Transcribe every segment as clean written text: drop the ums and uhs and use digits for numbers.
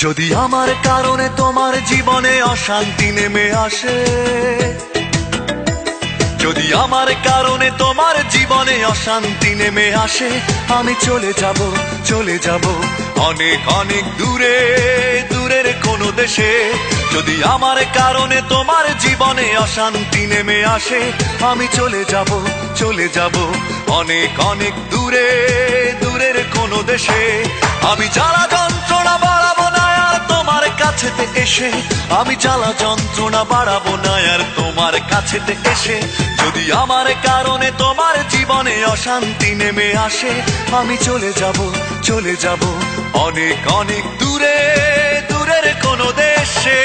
যদি আমার কারণে তোমার জীবনে অশান্তি নেমে আসে, যদি আমার কারণে তোমার জীবনে অশান্তি নেমে আসে, আমি চলে যাব, চলে যাব অনেক অনেক দূরে, দূরের কোনো দেশে। যদি আমার কারণে তোমার জীবনে অশান্তি নেমে আসে, আমি চলে যাব, চলে যাব অনেক অনেক দূরে, দূরের কোনো দেশে। আমি জ্বালা যন্ত্রণা বাড়াবো না আর তোমার কাছেতে এসে, আমি জ্বালা যন্ত্রণা বাড়াবো না আর তোমার কাছেতে এসে। যদি আমার কারণে তোমার জীবনে অশান্তি নেমে আসে, আমি চলে যাব, চলে যাব অনেক অনেক দূরে, দূরের কোনো দেশে।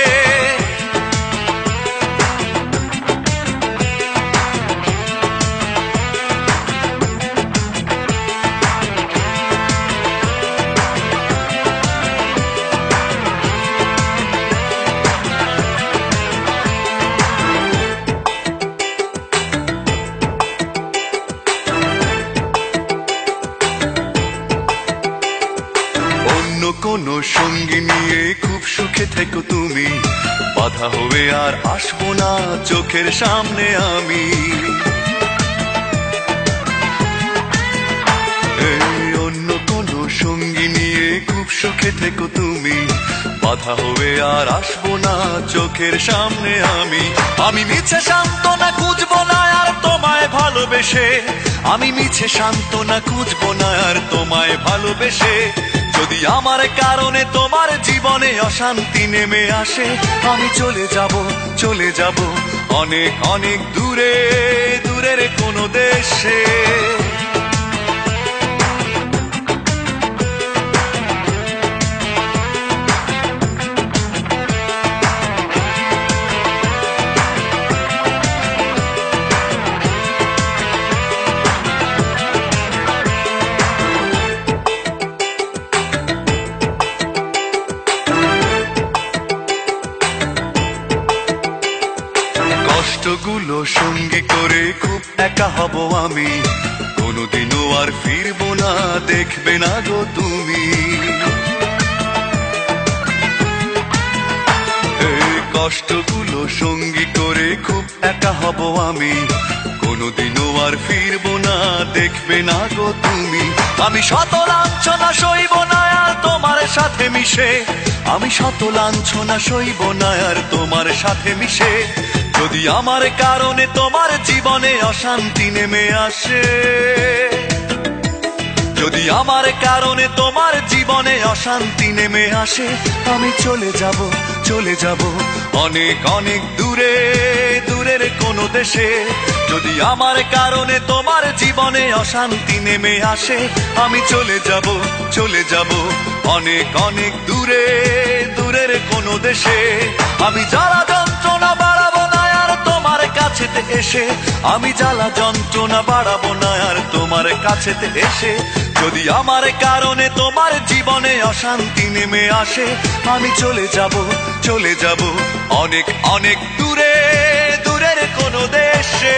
কোনো সঙ্গী নিয়ে খুব সুখে থেকো তুমি, বাধা হবে আর আসবো না চোখের সামনে আমি। অন্য কোনো সঙ্গী নিয়ে খুব সুখে থেকো তুমি, বাধা হবে আর আসবো না চোখের সামনে আমি। আমি মিছে সান্ত্বনা খুঁজবো না আর তোমায় ভালোবেসে, আমি মিছে সান্ত্বনা খুঁজবো না আর তোমায় ভালোবেসে। যদি আমার কারণে তোমার জীবনে অশান্তি নেমে আসে, আমি চলে যাব, চলে যাব অনেক অনেক দূরে, দূরের কোনো দেশে। কষ্টগুলো সঙ্গী করে খুব একা হব আমি, কোনোদিনও আর ফিরবো না দেখবে না গো তুমি। কষ্টগুলো সঙ্গী করে খুব একা হব আমি, কোনোদিনও আর ফিরবো না দেখবে না গো তুমি। আমি শত লাঞ্ছনা সইব না আর তোমার সাথে মিশে, আমি শত লাঞ্ছনা সইব না আর তোমার সাথে মিশে। যদি আমার কারণে তোমার জীবনে অশান্তি নেমে আসে, যদি আমার কারণে তোমার জীবনে অশান্তি নেমে আসে, আমি চলে যাব, চলে যাব অনেক অনেক দূরে, দূরের কোনো দেশে। যদি আমার কারণে তোমার জীবনে অশান্তি নেমে আসে, আমি চলে যাব, চলে যাব অনেক অনেক দূরে, দূরের কোনো দেশে। আমি জ্বালা যন্ত্রণা বাড়াবো না আর তোমার কাছেতে এসে, আমি জ্বালা যন্ত্রণা বাড়াবো না আর তোমার কাছেতে এসে। যদি আমার কারণে তোমার জীবনে অশান্তি নেমে আসে, আমি চলে যাব, চলে যাব অনেক অনেক দূরে, দূরের কোনো দেশে।